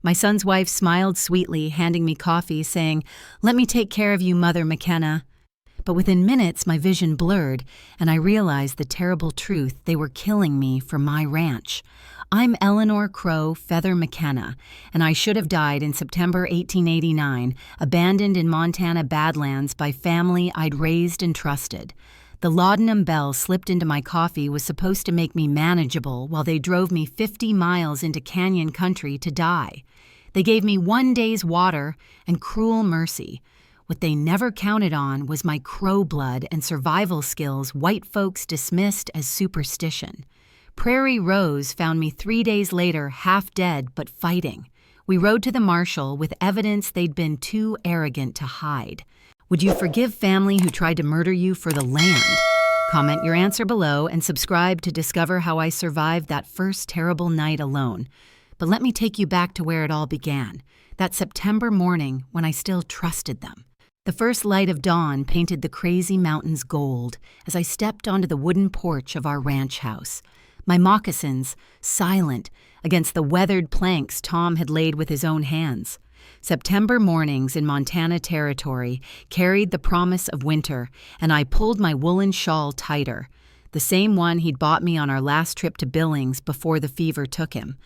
My son's wife smiled sweetly, handing me coffee, saying, "Let me take care of you, Mother McKenna." But within minutes, my vision blurred, and I realized the terrible truth: they were killing me for my ranch. I'm Eleanor Crow Feather McKenna, and I should have died in September 1889, abandoned in Montana Badlands by family I'd raised and trusted. The laudanum bell slipped into my coffee was supposed to make me manageable while they drove me 50 miles into canyon country to die. They gave me 1 day's water and cruel mercy. What they never counted on was my crow blood and survival skills white folks dismissed as superstition. Prairie Rose found me 3 days later, half dead but fighting. We rode to the marshal with evidence they'd been too arrogant to hide. Would you forgive family who tried to murder you for the land? Comment your answer below and subscribe to discover how I survived that first terrible night alone. But let me take you back to where it all began, that September morning when I still trusted them. The first light of dawn painted the crazy mountains gold as I stepped onto the wooden porch of our ranch house. My moccasins, silent against the weathered planks Tom had laid with his own hands. September mornings in Montana Territory carried the promise of winter, and I pulled my woolen shawl tighter, the same one he'd bought me on our last trip to Billings before the fever took him.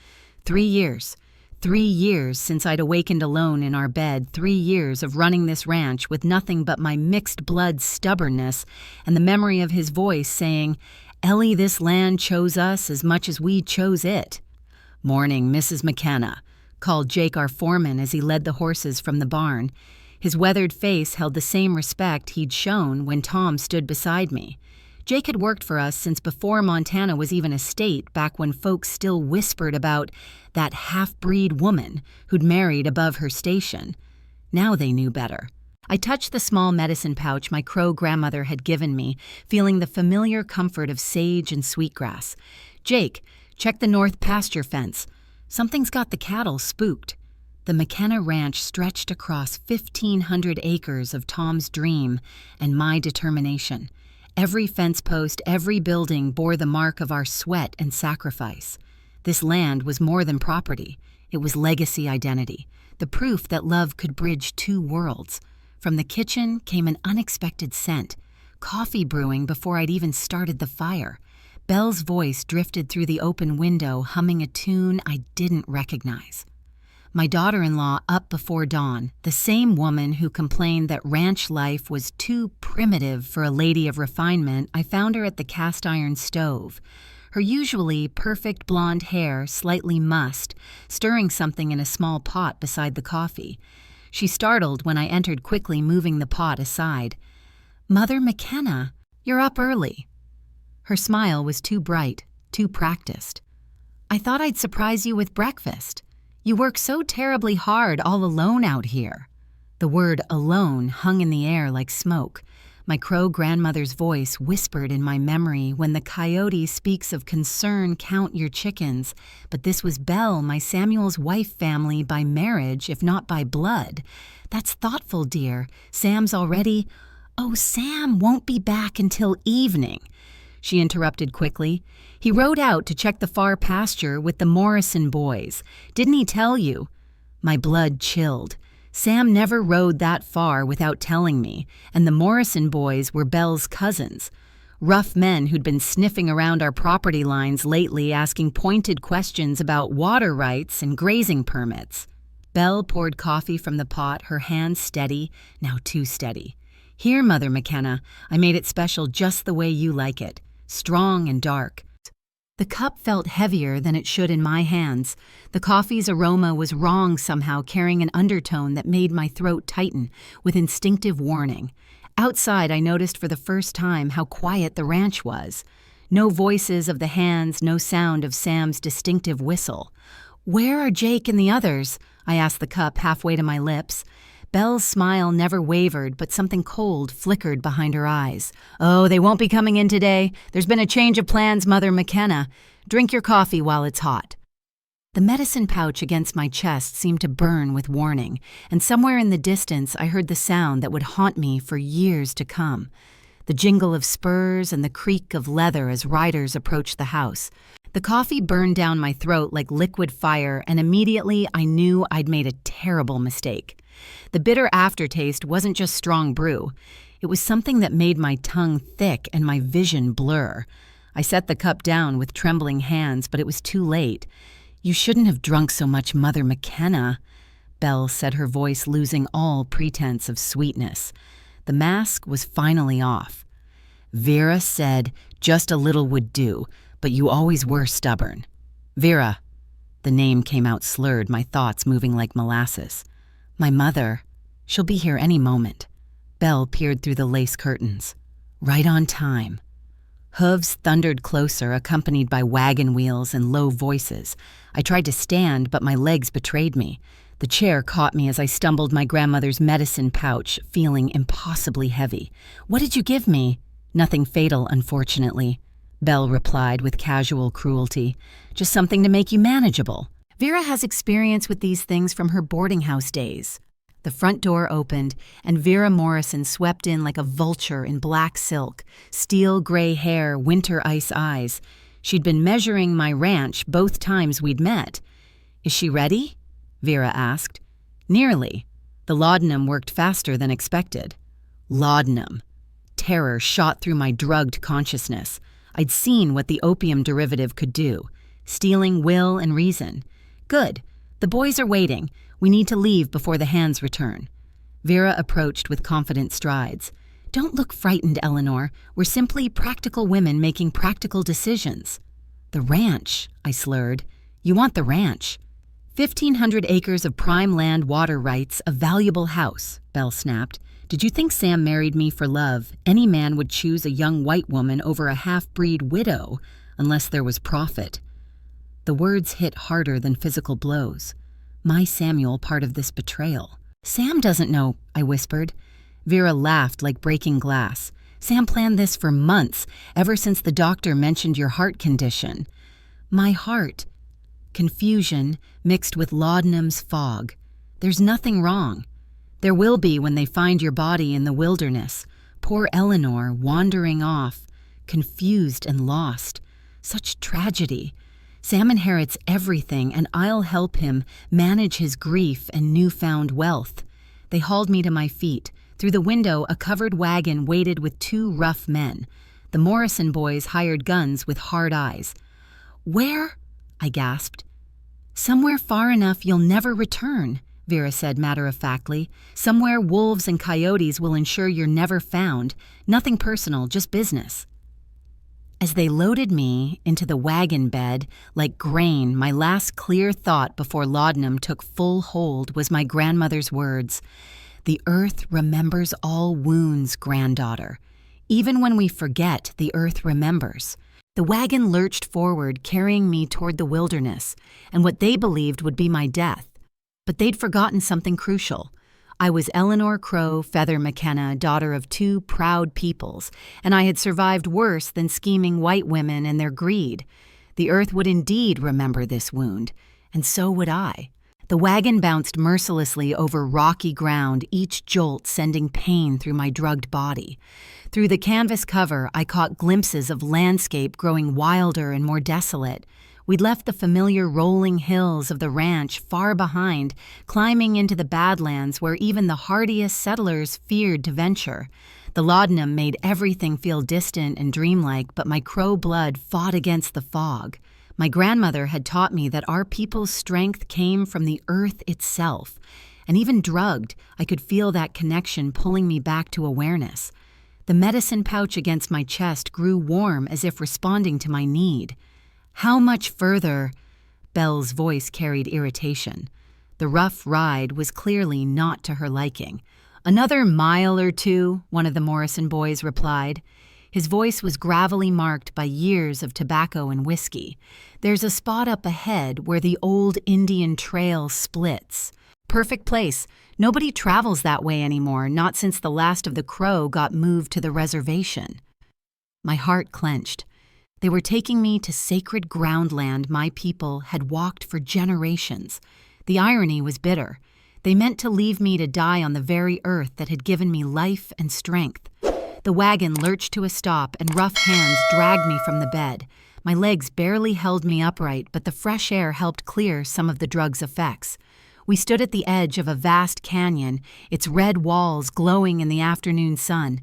3 years. 3 years since I'd awakened alone in our bed, 3 years of running this ranch with nothing but my mixed blood stubbornness and the memory of his voice saying, "Ellie, this land chose us as much as we chose it." "Morning, Mrs. McKenna," called Jake, our foreman, as he led the horses from the barn. His weathered face held the same respect he'd shown when Tom stood beside me. Jake had worked for us since before Montana was even a state, back when folks still whispered about that half-breed woman who'd married above her station. Now they knew better. I touched the small medicine pouch my Crow grandmother had given me, feeling the familiar comfort of sage and sweetgrass. "Jake, check the north pasture fence. Something's got the cattle spooked." The McKenna Ranch stretched across 1,500 acres of Tom's dream and my determination. Every fence post, every building bore the mark of our sweat and sacrifice. This land was more than property. It was legacy identity, the proof that love could bridge 2 worlds. From the kitchen came an unexpected scent, coffee brewing before I'd even started the fire. Belle's voice drifted through the open window, humming a tune I didn't recognize. My daughter-in-law up before dawn, the same woman who complained that ranch life was too primitive for a lady of refinement, I found her at the cast-iron stove. Her usually perfect blonde hair slightly mussed, stirring something in a small pot beside the coffee. She startled when I entered, quickly moving the pot aside. "Mother McKenna, you're up early." Her smile was too bright, too practiced. "I thought I'd surprise you with breakfast. You work so terribly hard all alone out here." The word alone hung in the air like smoke. My Crow grandmother's voice whispered in my memory when the coyote speaks of concern, count your chickens. But this was Belle, my Samuel's wife family by marriage, if not by blood. "That's thoughtful, dear. Sam's already—" "Oh, Sam won't be back until evening," she interrupted quickly. "He rode out to check the far pasture with the Morrison boys. Didn't he tell you?" My blood chilled. Sam never rode that far without telling me, and the Morrison boys were Belle's cousins. Rough men who'd been sniffing around our property lines lately, asking pointed questions about water rights and grazing permits. Belle poured coffee from the pot, her hands steady, now too steady. "Here, Mother McKenna, I made it special just the way you like it, strong and dark." The cup felt heavier than it should in my hands. The coffee's aroma was wrong somehow, carrying an undertone that made my throat tighten with instinctive warning. Outside, I noticed for the first time how quiet the ranch was. No voices of the hands, no sound of Sam's distinctive whistle. "Where are Jake and the others?" I asked the cup halfway to my lips. Belle's smile never wavered, but something cold flickered behind her eyes. "Oh, they won't be coming in today. There's been a change of plans, Mother McKenna. Drink your coffee while it's hot." The medicine pouch against my chest seemed to burn with warning, and somewhere in the distance I heard the sound that would haunt me for years to come. The jingle of spurs and the creak of leather as riders approached the house. The coffee burned down my throat like liquid fire, and immediately I knew I'd made a terrible mistake. The bitter aftertaste wasn't just strong brew. It was something that made my tongue thick and my vision blur. I set the cup down with trembling hands, but it was too late. "You shouldn't have drunk so much, Mother McKenna," Belle said, her voice losing all pretense of sweetness. The mask was finally off. "Vera said just a little would do, but you always were stubborn." "Vera." The name came out slurred, my thoughts moving like molasses. "My mother. She'll be here any moment." Belle peered through the lace curtains. "Right on time." Hooves thundered closer, accompanied by wagon wheels and low voices. I tried to stand, but my legs betrayed me. The chair caught me as I stumbled my grandmother's medicine pouch, feeling impossibly heavy. "What did you give me?" "Nothing fatal, unfortunately," Belle replied with casual cruelty. "Just something to make you manageable." Vera has experience with these things from her boarding house days. The front door opened, and Vera Morrison swept in like a vulture in black silk, steel gray hair, winter ice eyes. She'd been measuring my ranch both times we'd met. "Is she ready?" Vera asked. "Nearly." The laudanum worked faster than expected. Laudanum. Terror shot through my drugged consciousness. I'd seen what the opium derivative could do, stealing will and reason. "Good. The boys are waiting. We need to leave before the hands return." Vera approached with confident strides. "Don't look frightened, Eleanor. We're simply practical women making practical decisions." "The ranch," I slurred. "You want the ranch." 1,500 acres of prime land, water rights, a valuable house," Belle snapped. "Did you think Sam married me for love? Any man would choose a young white woman over a half-breed widow, unless there was profit." The words hit harder than physical blows. My Samuel part of this betrayal. "Sam doesn't know," I whispered. Vera laughed like breaking glass. "Sam planned this for months, ever since the doctor mentioned your heart condition." My heart. Confusion mixed with laudanum's fog. "There's nothing wrong." "There will be when they find your body in the wilderness." Poor Eleanor, wandering off, confused and lost. Such tragedy. Sam inherits everything, and I'll help him manage his grief and newfound wealth. They hauled me to my feet. Through the window, a covered wagon waited with 2 rough men. The Morrison boys hired guns with hard eyes. "Where?" I gasped. "Somewhere far enough you'll never return," Vera said matter-of-factly. "Somewhere wolves and coyotes will ensure you're never found. Nothing personal, just business." As they loaded me into the wagon bed like grain, my last clear thought before laudanum took full hold was my grandmother's words. "The earth remembers all wounds, granddaughter. Even when we forget, the earth remembers." The wagon lurched forward, carrying me toward the wilderness, and what they believed would be my death. But they'd forgotten something crucial. I was Eleanor Crow Feather McKenna, daughter of 2 proud peoples, and I had survived worse than scheming white women and their greed. The earth would indeed remember this wound, and so would I. The wagon bounced mercilessly over rocky ground, each jolt sending pain through my drugged body. Through the canvas cover, I caught glimpses of landscape growing wilder and more desolate. We'd left the familiar rolling hills of the ranch far behind, climbing into the Badlands where even the hardiest settlers feared to venture. The laudanum made everything feel distant and dreamlike, but my Crow blood fought against the fog. My grandmother had taught me that our people's strength came from the earth itself, and even drugged, I could feel that connection pulling me back to awareness. The medicine pouch against my chest grew warm as if responding to my need. "How much further?" Belle's voice carried irritation. The rough ride was clearly not to her liking. "Another mile or 2, one of the Morrison boys replied. His voice was gravelly, marked by years of tobacco and whiskey. "There's a spot up ahead where the old Indian trail splits. Perfect place. Nobody travels that way anymore, not since the last of the Crow got moved to the reservation." My heart clenched. They were taking me to sacred groundland my people had walked for generations. The irony was bitter. They meant to leave me to die on the very earth that had given me life and strength. The wagon lurched to a stop, and rough hands dragged me from the bed. My legs barely held me upright, but the fresh air helped clear some of the drug's effects. We stood at the edge of a vast canyon, its red walls glowing in the afternoon sun.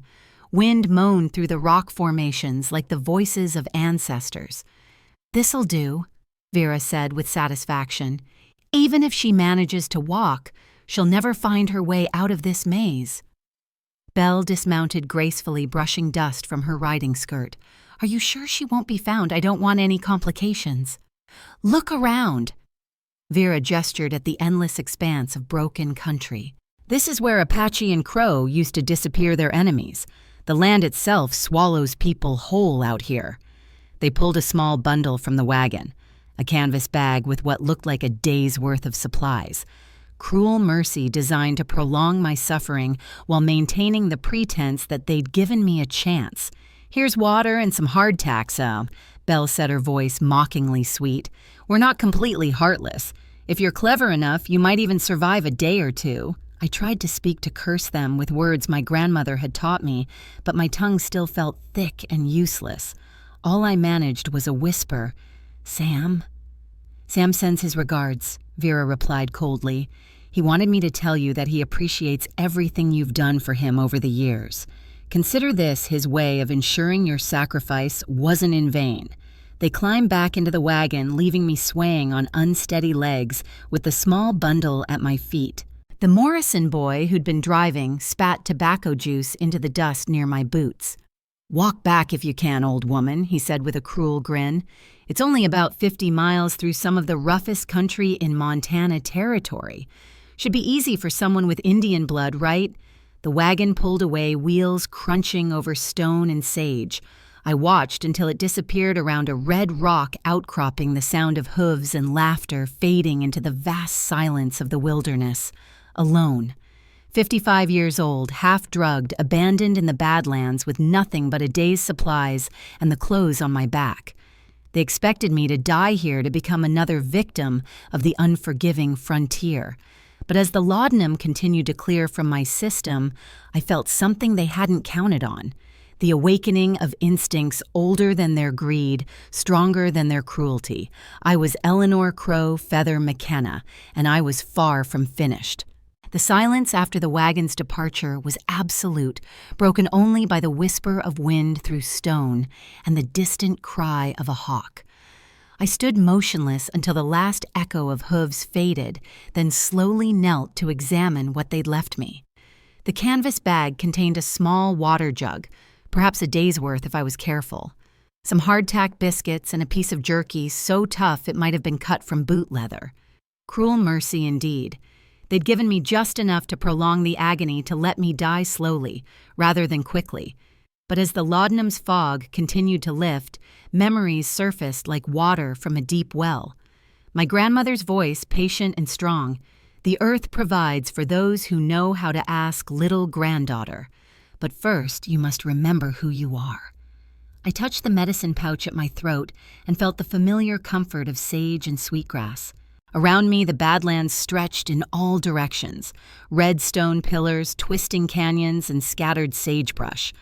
Wind moaned through the rock formations like the voices of ancestors. "This'll do," Vera said with satisfaction. "Even if she manages to walk, she'll never find her way out of this maze." Belle dismounted gracefully, brushing dust from her riding skirt. "Are you sure she won't be found? I don't want any complications." "Look around." Vera gestured at the endless expanse of broken country. "This is where Apache and Crow used to disappear their enemies. The land itself swallows people whole out here." They pulled a small bundle from the wagon, a canvas bag with what looked like a day's worth of supplies. Cruel mercy designed to prolong my suffering while maintaining the pretense that they'd given me a chance. "Here's water and some hardtack, Belle said, her voice mockingly sweet. "We're not completely heartless. If you're clever enough, you might even survive a day or two." I tried to speak to curse them with words my grandmother had taught me, but my tongue still felt thick and useless. All I managed was a whisper, "Sam?" "Sam sends his regards," Vera replied coldly. "He wanted me to tell you that he appreciates everything you've done for him over the years. Consider this his way of ensuring your sacrifice wasn't in vain." They climbed back into the wagon, leaving me swaying on unsteady legs with the small bundle at my feet. The Morrison boy who'd been driving spat tobacco juice into the dust near my boots. "Walk back if you can, old woman," he said with a cruel grin. "It's only about 50 miles through some of the roughest country in Montana Territory. Should be easy for someone with Indian blood, right?" The wagon pulled away, wheels crunching over stone and sage. I watched until it disappeared around a red rock outcropping, the sound of hooves and laughter fading into the vast silence of the wilderness. Alone. 55 years old, half-drugged, abandoned in the Badlands with nothing but a day's supplies and the clothes on my back. They expected me to die here to become another victim of the unforgiving frontier. But as the laudanum continued to clear from my system, I felt something they hadn't counted on. The awakening of instincts older than their greed, stronger than their cruelty. I was Eleanor Crow Feather McKenna, and I was far from finished. The silence after the wagon's departure was absolute, broken only by the whisper of wind through stone and the distant cry of a hawk. I stood motionless until the last echo of hooves faded, then slowly knelt to examine what they'd left me. The canvas bag contained a small water jug, perhaps a day's worth if I was careful. Some hardtack biscuits and a piece of jerky so tough it might have been cut from boot leather. Cruel mercy indeed. They'd given me just enough to prolong the agony to let me die slowly, rather than quickly. But as the laudanum's fog continued to lift, memories surfaced like water from a deep well. My grandmother's voice, patient and strong. "The earth provides for those who know how to ask, little granddaughter. But first, you must remember who you are." I touched the medicine pouch at my throat and felt the familiar comfort of sage and sweetgrass. Around me, the Badlands stretched in all directions, red stone pillars, twisting canyons, and scattered sagebrush.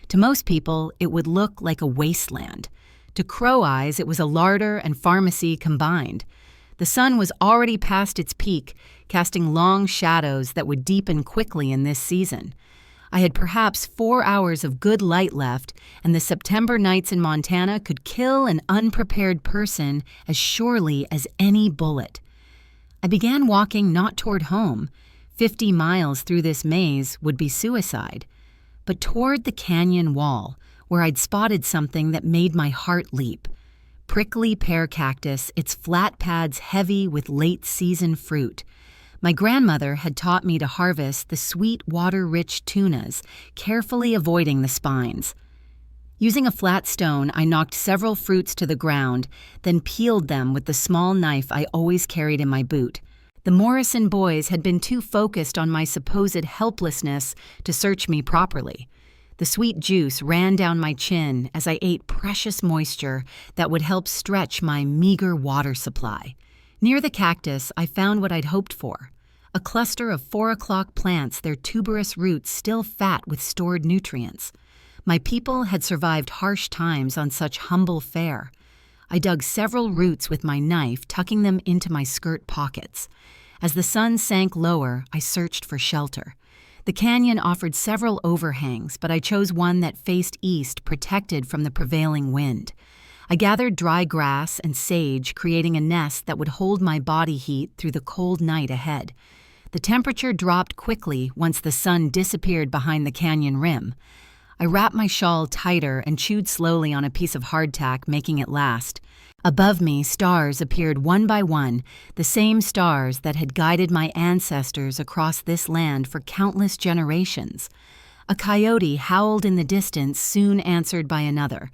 To most people, it would look like a wasteland. To Crow eyes, it was a larder and pharmacy combined. The sun was already past its peak, casting long shadows that would deepen quickly in this season. I had perhaps 4 hours of good light left, and the September nights in Montana could kill an unprepared person as surely as any bullet. I began walking not toward home. 50 miles through this maze would be suicide, but toward the canyon wall, where I'd spotted something that made my heart leap. Prickly pear cactus, its flat pads heavy with late-season fruit. My grandmother had taught me to harvest the sweet, water-rich tunas, carefully avoiding the spines. Using a flat stone, I knocked several fruits to the ground, then peeled them with the small knife I always carried in my boot. The Morrison boys had been too focused on my supposed helplessness to search me properly. The sweet juice ran down my chin as I ate precious moisture that would help stretch my meager water supply. Near the cactus, I found what I'd hoped for. A cluster of 4 o'clock plants, their tuberous roots still fat with stored nutrients. My people had survived harsh times on such humble fare. I dug several roots with my knife, tucking them into my skirt pockets. As the sun sank lower, I searched for shelter. The canyon offered several overhangs, but I chose one that faced east, protected from the prevailing wind. I gathered dry grass and sage, creating a nest that would hold my body heat through the cold night ahead. The temperature dropped quickly once the sun disappeared behind the canyon rim. I wrapped my shawl tighter and chewed slowly on a piece of hardtack, making it last. Above me, stars appeared one by one, the same stars that had guided my ancestors across this land for countless generations. A coyote howled in the distance, soon answered by another.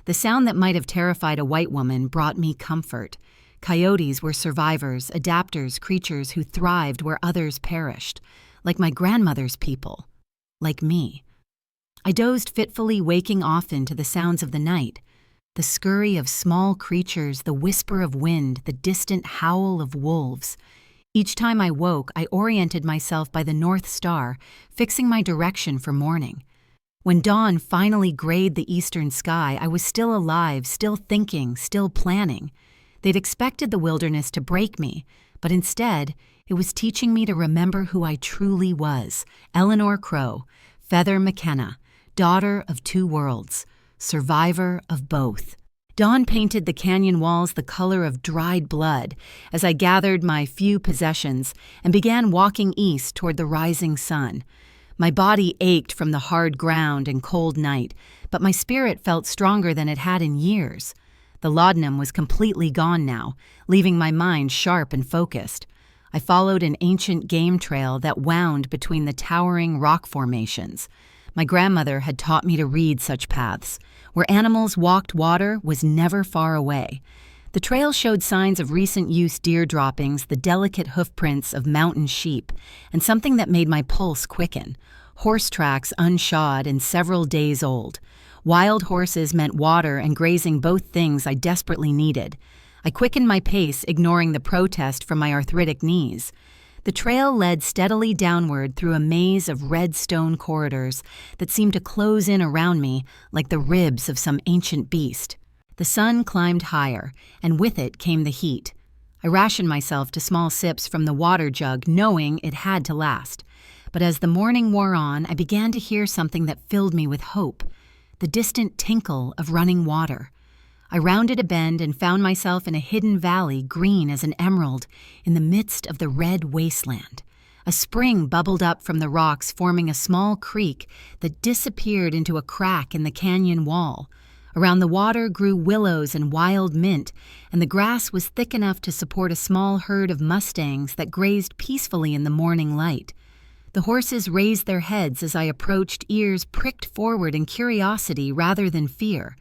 The sound that might have terrified a white woman brought me comfort. Coyotes were survivors, adapters, creatures who thrived where others perished, like my grandmother's people, like me. I dozed fitfully, waking often to the sounds of the night. The scurry of small creatures, the whisper of wind, the distant howl of wolves. Each time I woke, I oriented myself by the North Star, fixing my direction for morning. When dawn finally grayed the eastern sky, I was still alive, still thinking, still planning. They'd expected the wilderness to break me, but instead, it was teaching me to remember who I truly was. Eleanor Crow, Feather McKenna, daughter of two worlds. Survivor of both. Dawn painted the canyon walls the color of dried blood as I gathered my few possessions and began walking east toward the rising sun. My body ached from the hard ground and cold night, but my spirit felt stronger than it had in years. The laudanum was completely gone now, leaving my mind sharp and focused. I followed an ancient game trail that wound between the towering rock formations. My grandmother had taught me to read such paths. Where animals walked, water was never far away. The trail showed signs of recent use deer droppings, the delicate hoofprints of mountain sheep, and something that made my pulse quicken. Horse tracks unshod and several days old. Wild horses meant water and grazing, both things I desperately needed. I quickened my pace, ignoring the protest from my arthritic knees. The trail led steadily downward through a maze of red stone corridors that seemed to close in around me like the ribs of some ancient beast. The sun climbed higher, and with it came the heat. I rationed myself to small sips from the water jug, knowing it had to last. But as the morning wore on, I began to hear something that filled me with hope, the distant tinkle of running water. I rounded a bend and found myself in a hidden valley, green as an emerald, in the midst of the red wasteland. A spring bubbled up from the rocks, forming a small creek that disappeared into a crack in the canyon wall. Around the water grew willows and wild mint, and the grass was thick enough to support a small herd of mustangs that grazed peacefully in the morning light. The horses raised their heads as I approached, ears pricked forward in curiosity rather than fear.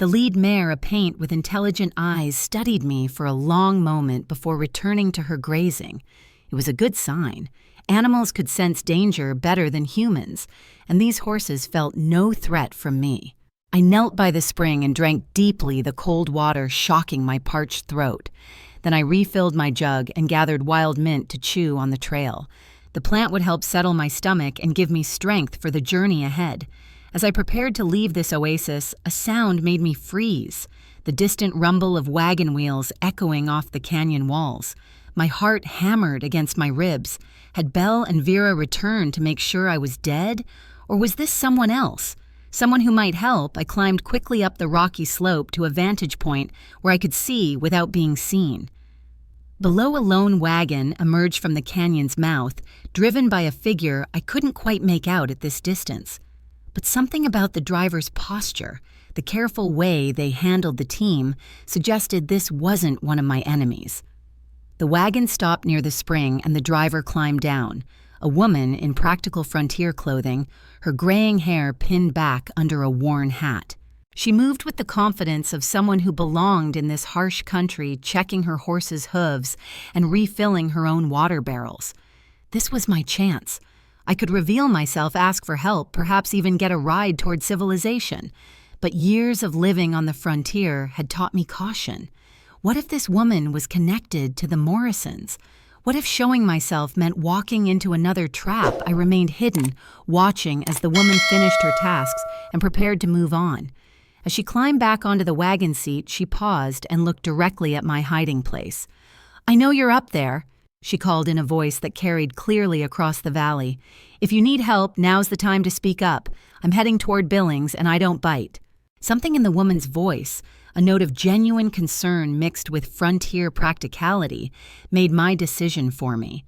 The lead mare, a paint with intelligent eyes, studied me for a long moment before returning to her grazing. It was a good sign. Animals could sense danger better than humans, and these horses felt no threat from me. I knelt by the spring and drank deeply, the cold water shocking my parched throat. Then I refilled my jug and gathered wild mint to chew on the trail. The plant would help settle my stomach and give me strength for the journey ahead. As I prepared to leave this oasis, a sound made me freeze, the distant rumble of wagon wheels echoing off the canyon walls. My heart hammered against my ribs. Had Belle and Vera returned to make sure I was dead? Or was this someone else? Someone who might help. I climbed quickly up the rocky slope to a vantage point where I could see without being seen. Below a lone wagon emerged from the canyon's mouth, driven by a figure I couldn't quite make out at this distance. But something about the driver's posture, the careful way they handled the team, suggested this wasn't one of my enemies. The wagon stopped near the spring and the driver climbed down, a woman in practical frontier clothing, her graying hair pinned back under a worn hat. She moved with the confidence of someone who belonged in this harsh country, checking her horse's hooves and refilling her own water barrels. This was my chance. I could reveal myself, ask for help, perhaps even get a ride toward civilization. But years of living on the frontier had taught me caution. What if this woman was connected to the Morrisons? What if showing myself meant walking into another trap? I remained hidden, watching as the woman finished her tasks and prepared to move on. As she climbed back onto the wagon seat, she paused and looked directly at my hiding place. "I know you're up there," she called in a voice that carried clearly across the valley. "If you need help, now's the time to speak up. I'm heading toward Billings, and I don't bite." Something in the woman's voice, a note of genuine concern mixed with frontier practicality, made my decision for me.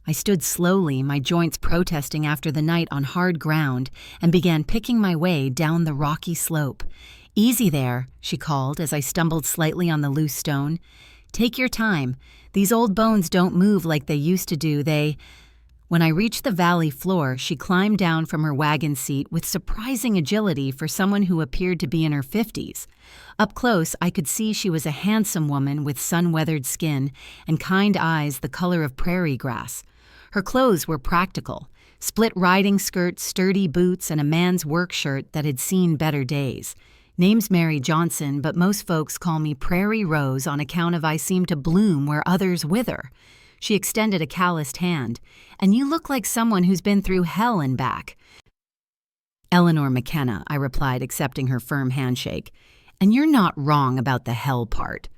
I stood slowly, my joints protesting after the night on hard ground, and began picking my way down the rocky slope. "Easy there," she called as I stumbled slightly on the loose stone. "Take your time. These old bones don't move like they used to do. When I reached the valley floor, she climbed down from her wagon seat with surprising agility for someone who appeared to be in her 50s. Up close, I could see she was a handsome woman with sun-weathered skin and kind eyes the color of prairie grass. Her clothes were practical: split riding skirt, sturdy boots, and a man's work shirt that had seen better days. Name's Mary Johnson, but most folks call me Prairie Rose on account of I seem to bloom where others wither. She extended a calloused hand. "And you look like someone who's been through hell and back." "Eleanor McKenna," I replied, accepting her firm handshake. "And you're not wrong about the hell part."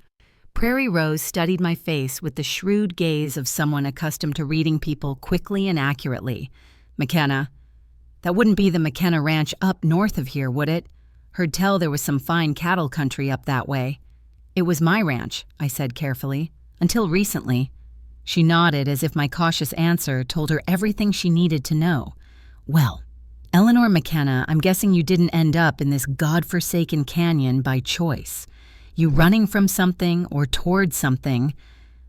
Prairie Rose studied my face with the shrewd gaze of someone accustomed to reading people quickly and accurately. "McKenna? That wouldn't be the McKenna Ranch up north of here, would it? Heard tell there was some fine cattle country up that way." "It was my ranch," I said carefully. "Until recently." She nodded as if my cautious answer told her everything she needed to know. "Well, Eleanor McKenna, I'm guessing you didn't end up in this godforsaken canyon by choice. You running from something or toward something?"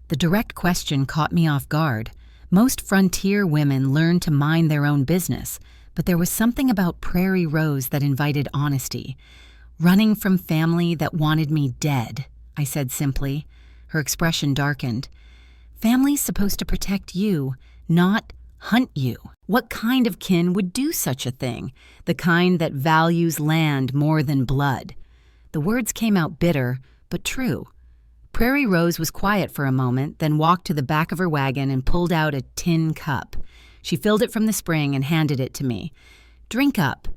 The direct question caught me off guard. Most frontier women learn to mind their own business, but there was something about Prairie Rose that invited honesty. "Running from family that wanted me dead," I said simply. Her expression darkened. "Family's supposed to protect you, not hunt you. What kind of kin would do such a thing? The kind that values land more than blood." The words came out bitter, but true. Prairie Rose was quiet for a moment, then walked to the back of her wagon and pulled out a tin cup. She filled it from the spring and handed it to me. "Drink up.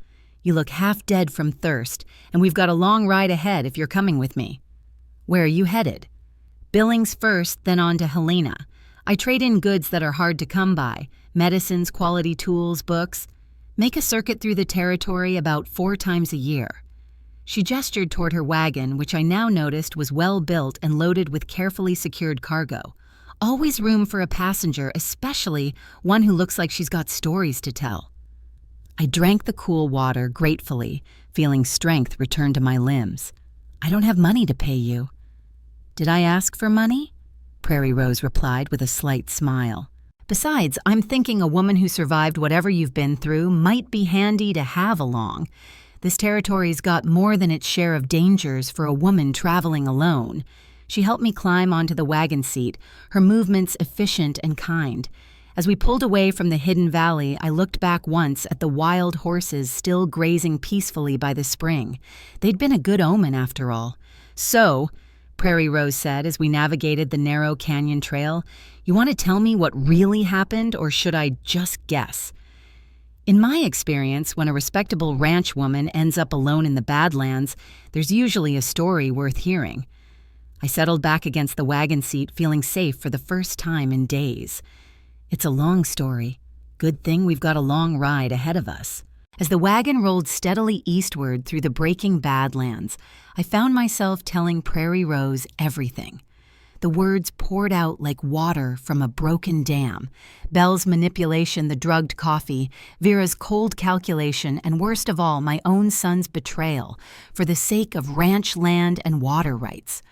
You look half dead from thirst, and we've got a long ride ahead if you're coming with me." "Where are you headed?" "Billings first, then on to Helena. I trade in goods that are hard to come by: medicines, quality tools, books. Make a circuit through the territory about 4 times a year." She gestured toward her wagon, which I now noticed was well built and loaded with carefully secured cargo. Always room for a passenger, especially one who looks like she's got stories to tell. I drank the cool water gratefully, feeling strength return to my limbs. "I don't have money to pay you." "Did I ask for money?" Prairie Rose replied with a slight smile. "Besides, I'm thinking a woman who survived whatever you've been through might be handy to have along. This territory's got more than its share of dangers for a woman traveling alone." She helped me climb onto the wagon seat, her movements efficient and kind. As we pulled away from the hidden valley, I looked back once at the wild horses still grazing peacefully by the spring. They'd been a good omen after all. "So," Prairie Rose said as we navigated the narrow canyon trail, "you want to tell me what really happened, or should I just guess?" In my experience, when a respectable ranch woman ends up alone in the Badlands, there's usually a story worth hearing. I settled back against the wagon seat, feeling safe for the first time in days. "It's a long story. Good thing we've got a long ride ahead of us." As the wagon rolled steadily eastward through the breaking Badlands, I found myself telling Prairie Rose everything. The words poured out like water from a broken dam. Belle's manipulation, the drugged coffee, Vera's cold calculation, and worst of all, my own son's betrayal for the sake of ranch land and water rights.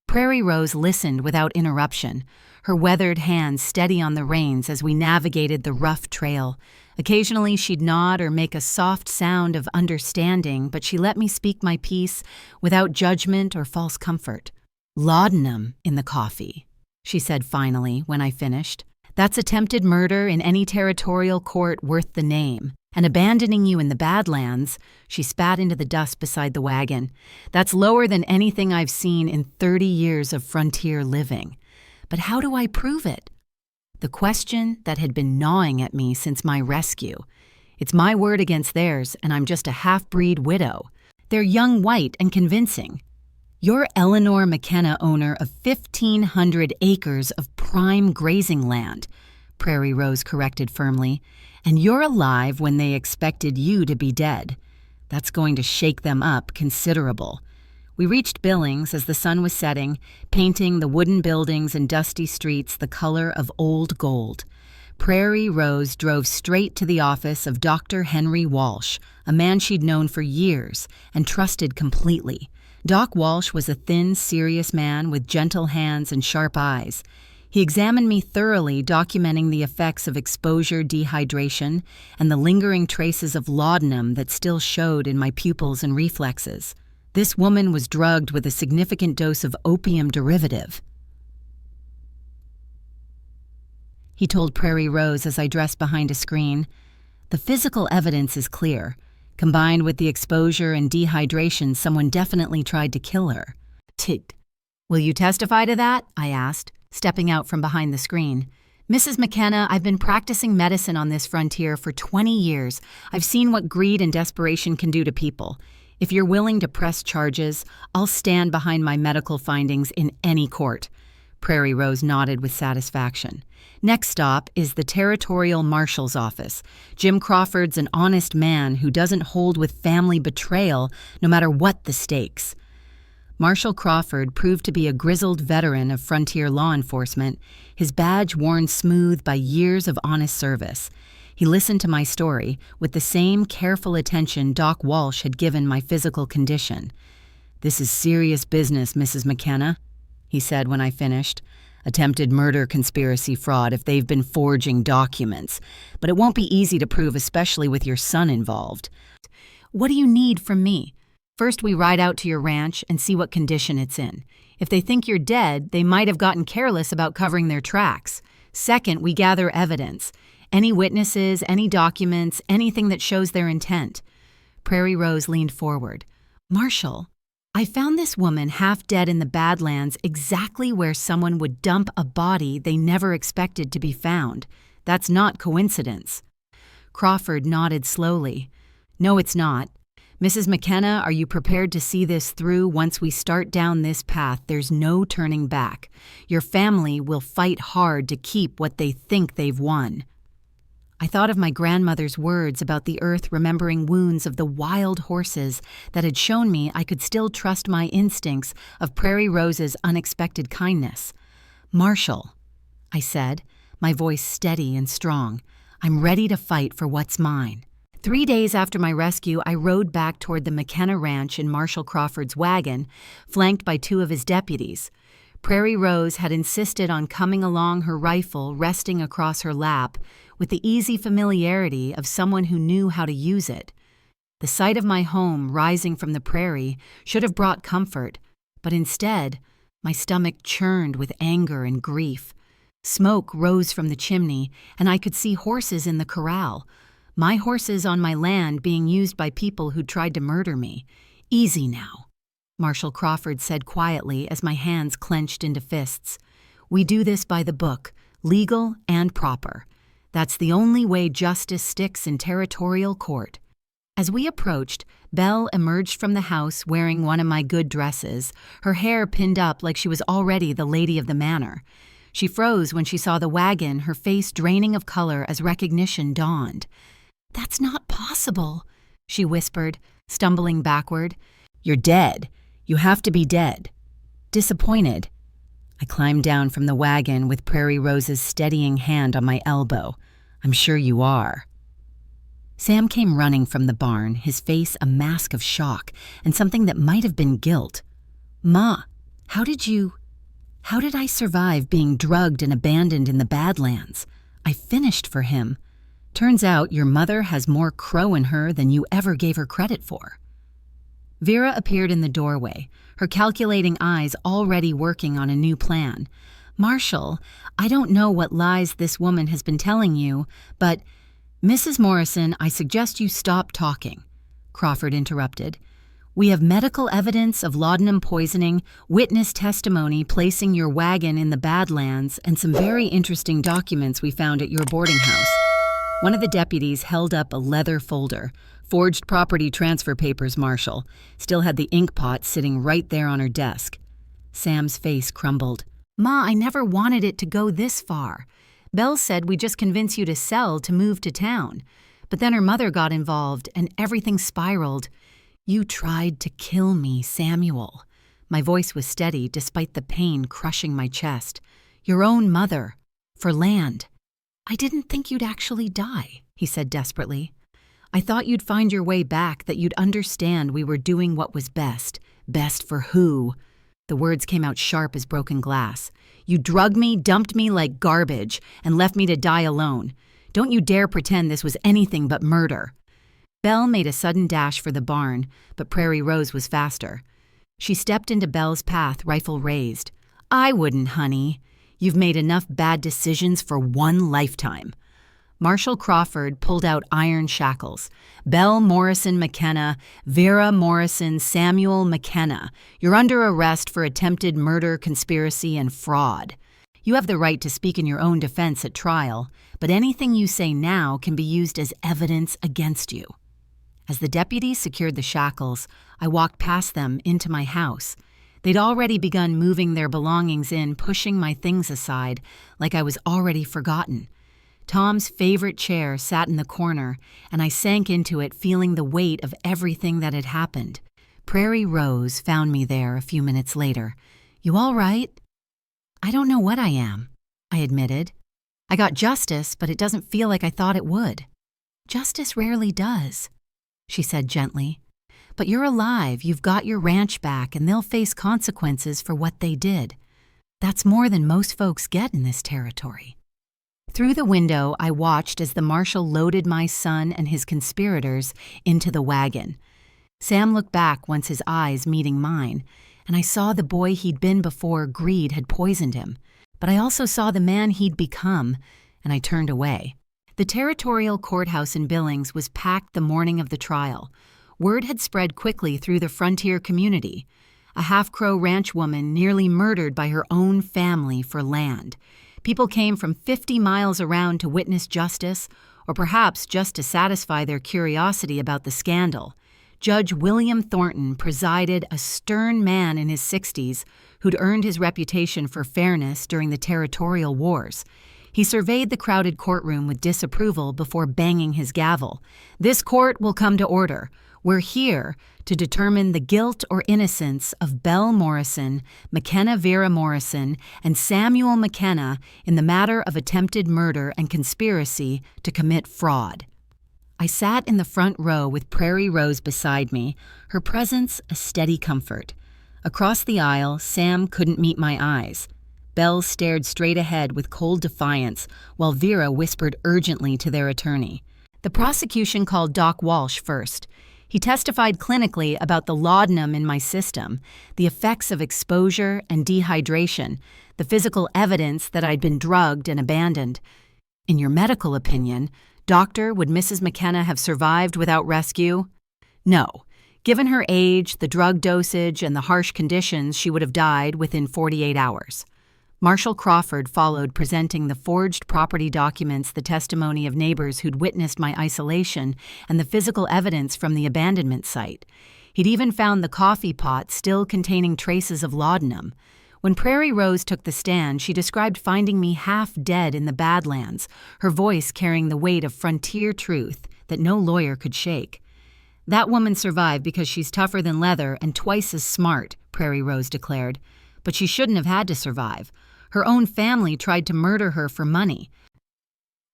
Prairie Rose listened without interruption, her weathered hands steady on the reins as we navigated the rough trail. Occasionally she'd nod or make a soft sound of understanding, but she let me speak my piece without judgment or false comfort. "Laudanum in the coffee," she said finally when I finished. "That's attempted murder in any territorial court worth the name. And abandoning you in the Badlands," she spat into the dust beside the wagon, "that's lower than anything I've seen in 30 years of frontier living. But how do I prove it?" The question that had been gnawing at me since my rescue. It's my word against theirs, and I'm just a half-breed widow. They're young, white, and convincing. You're Eleanor McKenna, owner of 1,500 acres of prime grazing land, Prairie Rose corrected firmly, and you're alive when they expected you to be dead. That's going to shake them up considerable. We reached Billings as the sun was setting, painting the wooden buildings and dusty streets the color of old gold. Prairie Rose drove straight to the office of Dr. Henry Walsh, a man she'd known for years and trusted completely. Doc Walsh was a thin, serious man with gentle hands and sharp eyes. He examined me thoroughly, documenting the effects of exposure dehydration and the lingering traces of laudanum that still showed in my pupils and reflexes. This woman was drugged with a significant dose of opium derivative, he told Prairie Rose as I dressed behind a screen. The physical evidence is clear. Combined with the exposure and dehydration, someone definitely tried to kill her. Will you testify to that? I asked, stepping out from behind the screen. Mrs. McKenna, I've been practicing medicine on this frontier for 20 years. I've seen what greed and desperation can do to people. If you're willing to press charges, I'll stand behind my medical findings in any court. Prairie Rose nodded with satisfaction. Next stop is the territorial marshal's office. Jim Crawford's an honest man who doesn't hold with family betrayal no matter what the stakes. Marshal Crawford proved to be a grizzled veteran of frontier law enforcement, his badge worn smooth by years of honest service. He listened to my story with the same careful attention Doc Walsh had given my physical condition. "This is serious business, Mrs. McKenna," he said when I finished. "Attempted murder, conspiracy, fraud if they've been forging documents. But it won't be easy to prove, especially with your son involved." "What do you need from me?" "First, we ride out to your ranch and see what condition it's in. If they think you're dead, they might have gotten careless about covering their tracks. Second, we gather evidence. Any witnesses, any documents, anything that shows their intent." Prairie Rose leaned forward. "Marshal, I found this woman half dead in the Badlands exactly where someone would dump a body they never expected to be found. That's not coincidence." Crawford nodded slowly. "No, it's not. Mrs. McKenna, are you prepared to see this through? Once we start down this path, there's no turning back. Your family will fight hard to keep what they think they've won." I thought of my grandmother's words about the earth remembering wounds of the wild horses that had shown me I could still trust my instincts of Prairie Rose's unexpected kindness. "Marshal," I said, my voice steady and strong, "I'm ready to fight for what's mine." 3 days after my rescue, I rode back toward the McKenna Ranch in Marshal Crawford's wagon, flanked by 2 of his deputies. Prairie Rose had insisted on coming along, her rifle resting across her lap, with the easy familiarity of someone who knew how to use it. The sight of my home rising from the prairie should have brought comfort, but instead, my stomach churned with anger and grief. Smoke rose from the chimney, and I could see horses in the corral. My horses on my land being used by people who tried to murder me. "Easy now," Marshal Crawford said quietly as my hands clenched into fists. "We do this by the book, legal and proper. That's the only way justice sticks in territorial court." As we approached, Belle emerged from the house wearing one of my good dresses, her hair pinned up like she was already the lady of the manor. She froze when she saw the wagon, her face draining of color as recognition dawned. "That's not possible," she whispered, stumbling backward. "You're dead. You have to be dead." Disappointed, I climbed down from the wagon with Prairie Rose's steadying hand on my elbow. "I'm sure you are." Sam came running from the barn, his face a mask of shock and something that might have been guilt. "Ma, how did I survive being drugged and abandoned in the Badlands? I finished for him. Turns out your mother has more crow in her than you ever gave her credit for." Vera appeared in the doorway, her calculating eyes already working on a new plan. "Marshal, I don't know what lies this woman has been telling you, but—" "Mrs. Morrison, I suggest you stop talking," Crawford interrupted. "We have medical evidence of laudanum poisoning, witness testimony placing your wagon in the Badlands, and some very interesting documents we found at your boarding house." One of the deputies held up a leather folder. Forged property transfer papers, Marshal. Still had the ink pot sitting right there on her desk. Sam's face crumbled. Ma, I never wanted it to go this far. Belle said we'd just convince you to sell to move to town. But then her mother got involved and everything spiraled. You tried to kill me, Samuel. My voice was steady despite the pain crushing my chest. Your own mother. For land. I didn't think you'd actually die, he said desperately. I thought you'd find your way back, that you'd understand we were doing what was best. Best for who? The words came out sharp as broken glass. You drugged me, dumped me like garbage, and left me to die alone. Don't you dare pretend this was anything but murder. Belle made a sudden dash for the barn, but Prairie Rose was faster. She stepped into Belle's path, rifle raised. I wouldn't, honey. You've made enough bad decisions for one lifetime. Marshal Crawford pulled out iron shackles. Belle Morrison McKenna, Vera Morrison, Samuel McKenna. You're under arrest for attempted murder, conspiracy, and fraud. You have the right to speak in your own defense at trial, but anything you say now can be used as evidence against you. As the deputies secured the shackles, I walked past them into my house. They'd already begun moving their belongings in, pushing my things aside, like I was already forgotten. Tom's favorite chair sat in the corner, and I sank into it, feeling the weight of everything that had happened. Prairie Rose found me there a few minutes later. You all right? I don't know what I am, I admitted. I got justice, but it doesn't feel like I thought it would. Justice rarely does, she said gently. But you're alive, you've got your ranch back, and they'll face consequences for what they did. That's more than most folks get in this territory. Through the window, I watched as the marshal loaded my son and his conspirators into the wagon. Sam looked back once his eyes meeting mine, and I saw the boy he'd been before greed had poisoned him. But I also saw the man he'd become, and I turned away. The territorial courthouse in Billings was packed the morning of the trial. Word had spread quickly through the frontier community. A half-crow ranch woman nearly murdered by her own family for land. People came from 50 miles around to witness justice, or perhaps just to satisfy their curiosity about the scandal. Judge William Thornton presided, a stern man in his 60s who'd earned his reputation for fairness during the territorial wars. He surveyed the crowded courtroom with disapproval before banging his gavel. This court will come to order. We're here to determine the guilt or innocence of Belle Morrison, McKenna Vera Morrison, and Samuel McKenna in the matter of attempted murder and conspiracy to commit fraud. I sat in the front row with Prairie Rose beside me, her presence a steady comfort. Across the aisle, Sam couldn't meet my eyes. Belle stared straight ahead with cold defiance, while Vera whispered urgently to their attorney. The prosecution called Doc Walsh first. He testified clinically about the laudanum in my system, the effects of exposure and dehydration, the physical evidence that I'd been drugged and abandoned. In your medical opinion, Doctor, would Mrs. McKenna have survived without rescue? No. Given her age, the drug dosage, and the harsh conditions, she would have died within 48 hours. Marshal Crawford followed, presenting the forged property documents, the testimony of neighbors who'd witnessed my isolation, and the physical evidence from the abandonment site. He'd even found the coffee pot still containing traces of laudanum. When Prairie Rose took the stand, she described finding me half dead in the Badlands, her voice carrying the weight of frontier truth that no lawyer could shake. That woman survived because she's tougher than leather and twice as smart, Prairie Rose declared. But she shouldn't have had to survive. Her own family tried to murder her for money.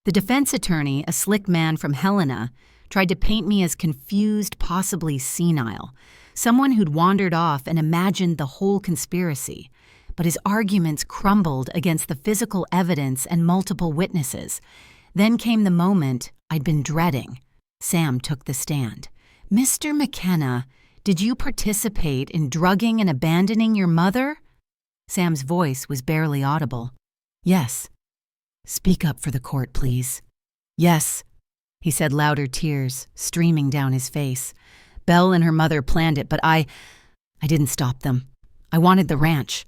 The defense attorney, a slick man from Helena, tried to paint me as confused, possibly senile, someone who'd wandered off and imagined the whole conspiracy. But his arguments crumbled against the physical evidence and multiple witnesses. Then came the moment I'd been dreading. Sam took the stand. Mr. McKenna, did you participate in drugging and abandoning your mother? Sam's voice was barely audible. Yes. Speak up for the court, please. Yes, he said, louder tears streaming down his face. Belle and her mother planned it, but I didn't stop them. I wanted the ranch.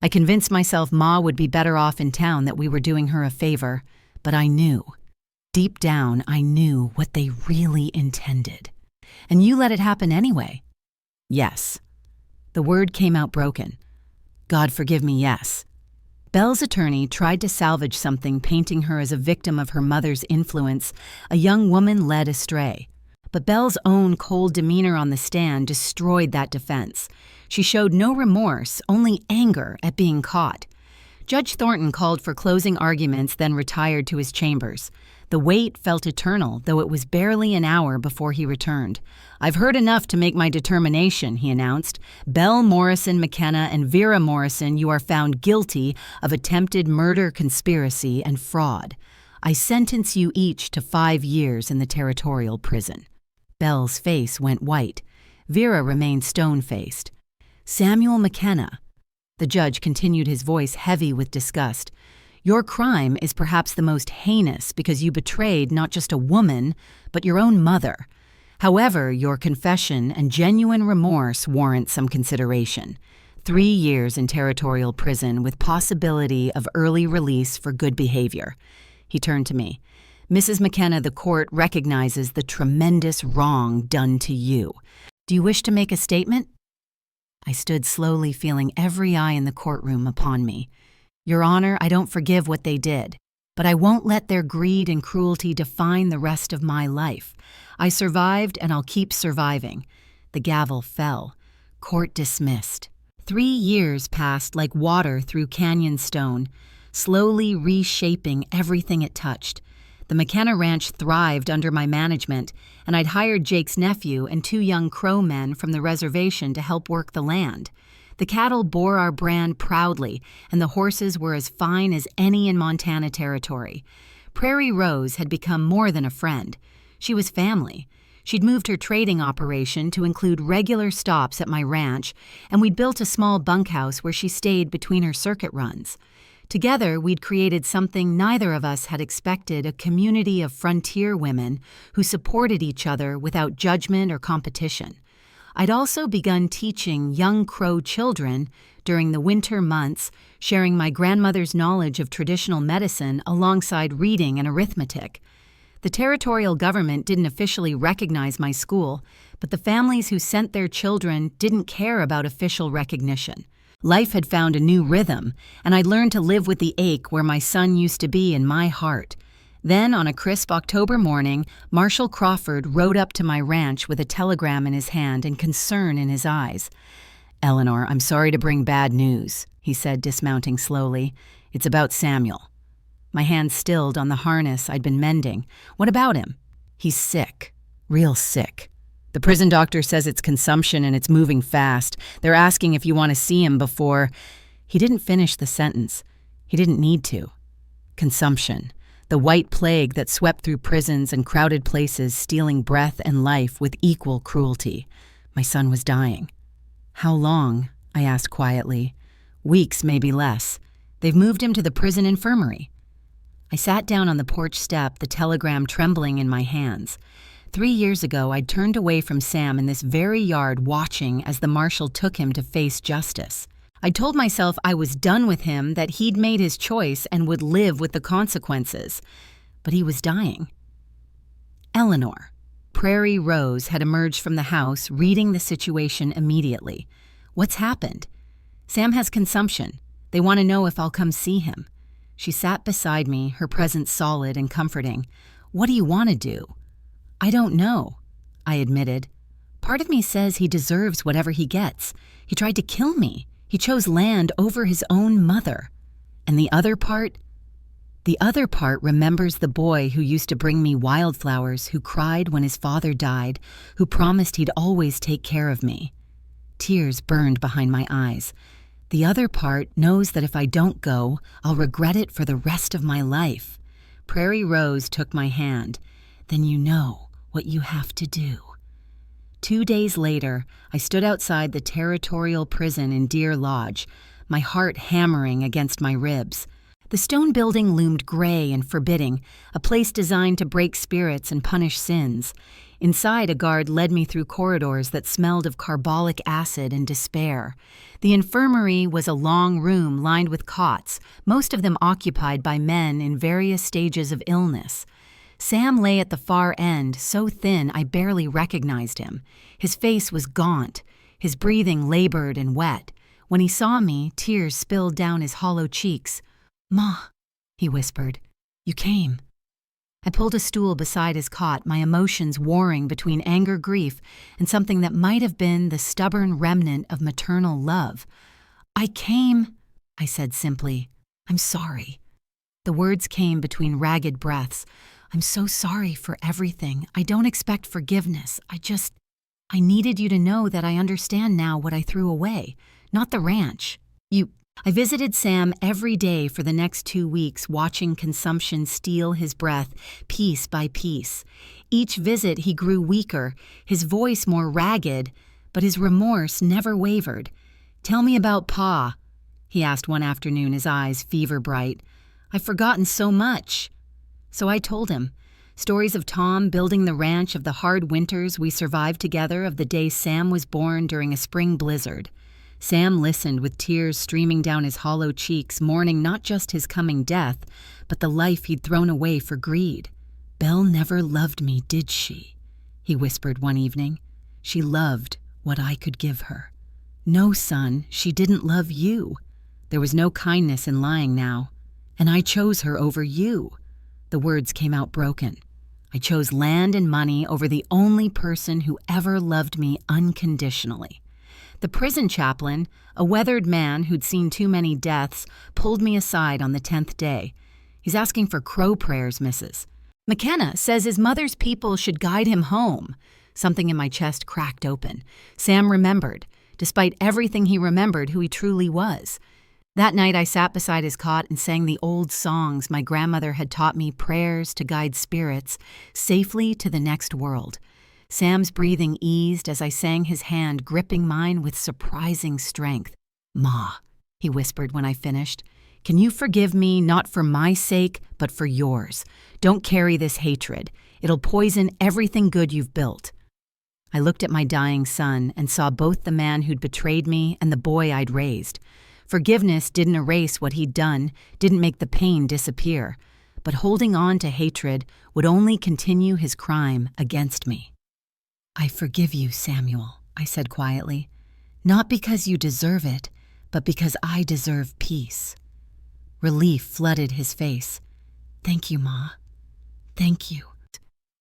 I convinced myself Ma would be better off in town, that we were doing her a favor, but I knew. Deep down, I knew what they really intended. And you let it happen anyway. Yes. The word came out broken. God forgive me, yes. Belle's attorney tried to salvage something, painting her as a victim of her mother's influence, a young woman led astray. But Belle's own cold demeanor on the stand destroyed that defense. She showed no remorse, only anger at being caught. Judge Thornton called for closing arguments, then retired to his chambers. The wait felt eternal, though it was barely an hour before he returned. "I've heard enough to make my determination," he announced. "Belle Morrison McKenna and Vera Morrison, you are found guilty of attempted murder, conspiracy, and fraud. I sentence you each to 5 years in the territorial prison." Belle's face went white. Vera remained stone-faced. "Samuel McKenna," the judge continued, his voice heavy with disgust, "your crime is perhaps the most heinous because you betrayed not just a woman, but your own mother. However, your confession and genuine remorse warrant some consideration. 3 years in territorial prison with possibility of early release for good behavior." He turned to me. "Mrs. McKenna, the court recognizes the tremendous wrong done to you. Do you wish to make a statement?" I stood slowly, feeling every eye in the courtroom upon me. "Your Honor, I don't forgive what they did, but I won't let their greed and cruelty define the rest of my life. I survived, and I'll keep surviving." The gavel fell. Court dismissed. 3 years passed like water through canyon stone, slowly reshaping everything it touched. The McKenna Ranch thrived under my management, and I'd hired Jake's nephew and 2 young Crow men from the reservation to help work the land. The cattle bore our brand proudly, and the horses were as fine as any in Montana Territory. Prairie Rose had become more than a friend. She was family. She'd moved her trading operation to include regular stops at my ranch, and we'd built a small bunkhouse where she stayed between her circuit runs. Together, we'd created something neither of us had expected, a community of frontier women who supported each other without judgment or competition. I'd also begun teaching young Crow children during the winter months, sharing my grandmother's knowledge of traditional medicine alongside reading and arithmetic. The territorial government didn't officially recognize my school, but the families who sent their children didn't care about official recognition. Life had found a new rhythm, and I'd learned to live with the ache where my son used to be in my heart. Then, on a crisp October morning, Marshal Crawford rode up to my ranch with a telegram in his hand and concern in his eyes. "Eleanor, I'm sorry to bring bad news," he said, dismounting slowly. "It's about Samuel." My hand stilled on the harness I'd been mending. "What about him?" "He's sick. Real sick. The prison doctor says it's consumption and it's moving fast. They're asking if you want to see him before—" He didn't finish the sentence. He didn't need to. Consumption. The white plague that swept through prisons and crowded places, stealing breath and life with equal cruelty. My son was dying. "How long?" I asked quietly. "Weeks, maybe less. They've moved him to the prison infirmary." I sat down on the porch step, the telegram trembling in my hands. 3 years ago, I'd turned away from Sam in this very yard, watching as the marshal took him to face justice. I told myself I was done with him, that he'd made his choice and would live with the consequences. But he was dying. Eleanor. Prairie Rose had emerged from the house, reading the situation immediately. "What's happened?" "Sam has consumption. They want to know if I'll come see him." She sat beside me, her presence solid and comforting. "What do you want to do?" "I don't know," I admitted. "Part of me says he deserves whatever he gets. He tried to kill me. He chose land over his own mother. And the other part? The other part remembers the boy who used to bring me wildflowers, who cried when his father died, who promised he'd always take care of me." Tears burned behind my eyes. "The other part knows that if I don't go, I'll regret it for the rest of my life." Prairie Rose took my hand. "Then you know what you have to do." 2 days later, I stood outside the territorial prison in Deer Lodge, my heart hammering against my ribs. The stone building loomed gray and forbidding, a place designed to break spirits and punish sins. Inside, a guard led me through corridors that smelled of carbolic acid and despair. The infirmary was a long room lined with cots, most of them occupied by men in various stages of illness. Sam lay at the far end, so thin I barely recognized him. His face was gaunt, his breathing labored and wet. When he saw me, tears spilled down his hollow cheeks. "Ma," he whispered, "you came." I pulled a stool beside his cot, my emotions warring between anger, grief, and something that might have been the stubborn remnant of maternal love. "I came," I said simply. "I'm sorry." The words came between ragged breaths. "I'm so sorry for everything. I don't expect forgiveness. I needed you to know that I understand now what I threw away, not the ranch. I visited Sam every day for the next 2 weeks, watching consumption steal his breath, piece by piece. Each visit he grew weaker, his voice more ragged, but his remorse never wavered. "Tell me about Pa," he asked one afternoon, his eyes fever-bright. "I've forgotten so much." So I told him. Stories of Tom building the ranch, of the hard winters we survived together, of the day Sam was born during a spring blizzard. Sam listened with tears streaming down his hollow cheeks, mourning not just his coming death, but the life he'd thrown away for greed. "Belle never loved me, did she?" he whispered one evening. "She loved what I could give her." "No, son, she didn't love you." There was no kindness in lying now. "And I chose her over you." The words came out broken. "I chose land and money over the only person who ever loved me unconditionally." The prison chaplain, a weathered man who'd seen too many deaths, pulled me aside on the 10th day. "He's asking for crow prayers, Mrs. McKenna says his mother's people should guide him home." Something in my chest cracked open. Sam remembered, despite everything he remembered, who he truly was. That night I sat beside his cot and sang the old songs my grandmother had taught me, prayers to guide spirits safely to the next world. Sam's breathing eased as I sang, his hand gripping mine with surprising strength. "Ma," he whispered when I finished, "can you forgive me, not for my sake, but for yours? Don't carry this hatred. It'll poison everything good you've built." I looked at my dying son and saw both the man who'd betrayed me and the boy I'd raised. Forgiveness didn't erase what he'd done, didn't make the pain disappear, but holding on to hatred would only continue his crime against me. "I forgive you, Samuel," I said quietly, "not because you deserve it, but because I deserve peace." Relief flooded his face. "Thank you, Ma. Thank you."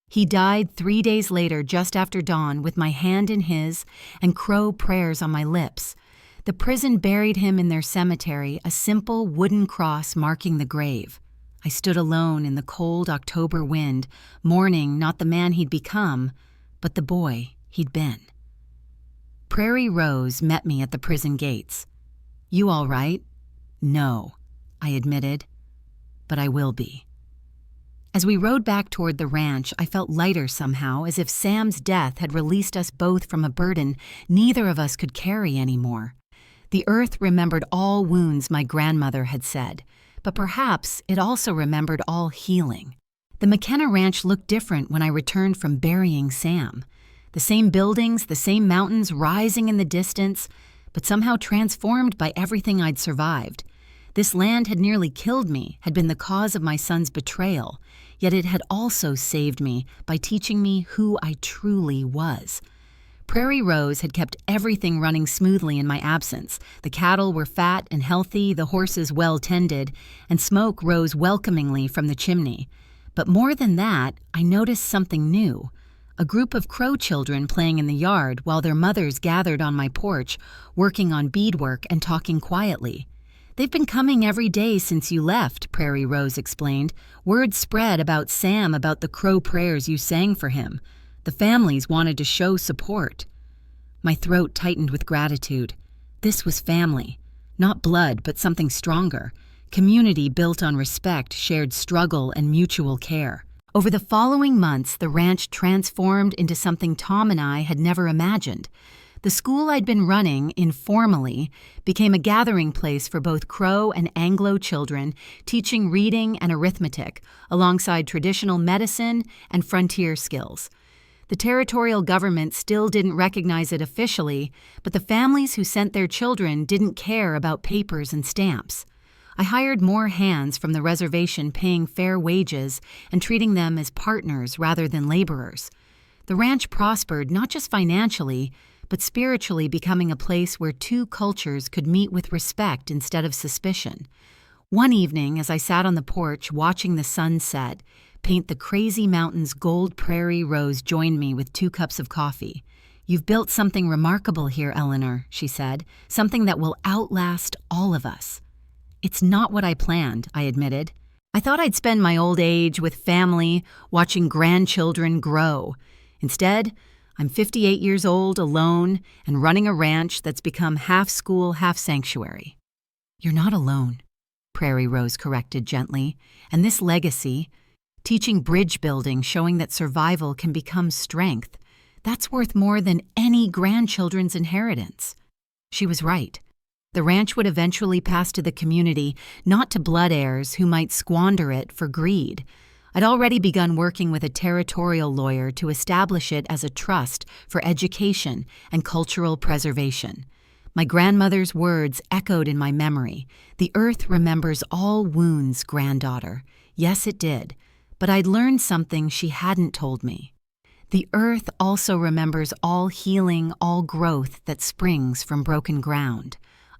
He died 3 days later, just after dawn, with my hand in his and crow prayers on my lips. The prison buried him in their cemetery, a simple wooden cross marking the grave. I stood alone in the cold October wind, mourning not the man he'd become, but the boy he'd been. Prairie Rose met me at the prison gates. "You all right?" "No," I admitted, "but I will be." As we rode back toward the ranch, I felt lighter somehow, as if Sam's death had released us both from a burden neither of us could carry anymore. The earth remembered all wounds my grandmother had said, but perhaps it also remembered all healing. The McKenna ranch looked different when I returned from burying Sam. The same buildings, the same mountains rising in the distance, but somehow transformed by everything I'd survived. This land had nearly killed me, had been the cause of my son's betrayal, yet it had also saved me by teaching me who I truly was. Prairie Rose had kept everything running smoothly in my absence. The cattle were fat and healthy, the horses well tended, and smoke rose welcomingly from the chimney. But more than that, I noticed something new. A group of crow children playing in the yard while their mothers gathered on my porch, working on beadwork and talking quietly. "They've been coming every day since you left," Prairie Rose explained. "Word spread about Sam, about the crow prayers you sang for him. The families wanted to show support." My throat tightened with gratitude. This was family. Not blood, but something stronger. Community built on respect, shared struggle, and mutual care. Over the following months, the ranch transformed into something Tom and I had never imagined. The school I'd been running, informally, became a gathering place for both Crow and Anglo children, teaching reading and arithmetic, alongside traditional medicine and frontier skills. The territorial government still didn't recognize it officially, but the families who sent their children didn't care about papers and stamps. I hired more hands from the reservation, paying fair wages and treating them as partners rather than laborers. The ranch prospered not just financially, but spiritually, becoming a place where two cultures could meet with respect instead of suspicion. One evening, as I sat on the porch watching the sun set, paint the crazy mountains gold, Prairie Rose joined me with 2 cups of coffee. "You've built something remarkable here, Eleanor," she said, "something that will outlast all of us." "It's not what I planned," I admitted. "I thought I'd spend my old age with family, watching grandchildren grow. Instead, I'm 58 years old, alone, and running a ranch that's become half school, half sanctuary." "You're not alone," Prairie Rose corrected gently, "and this legacy, teaching bridge building, showing that survival can become strength, that's worth more than any grandchildren's inheritance." She was right. The ranch would eventually pass to the community, not to blood heirs who might squander it for greed. I'd already begun working with a territorial lawyer to establish it as a trust for education and cultural preservation. My grandmother's words echoed in my memory. "The earth remembers all wounds, granddaughter." Yes, it did. But I'd learned something she hadn't told me. The earth also remembers all healing, all growth that springs from broken ground.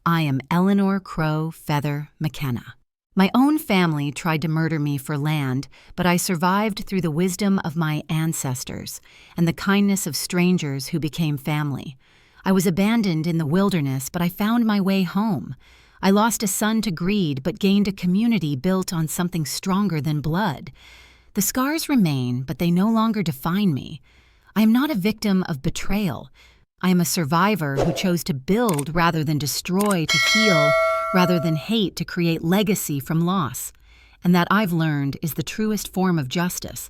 I am Eleanor Crow Feather McKenna. My own family tried to murder me for land, but I survived through the wisdom of my ancestors and the kindness of strangers who became family. I was abandoned in the wilderness, but I found my way home. I lost a son to greed, but gained a community built on something stronger than blood. The scars remain, but they no longer define me. I am not a victim of betrayal. I am a survivor who chose to build rather than destroy, to heal rather than hate, to create legacy from loss. And that, I've learned, is the truest form of justice.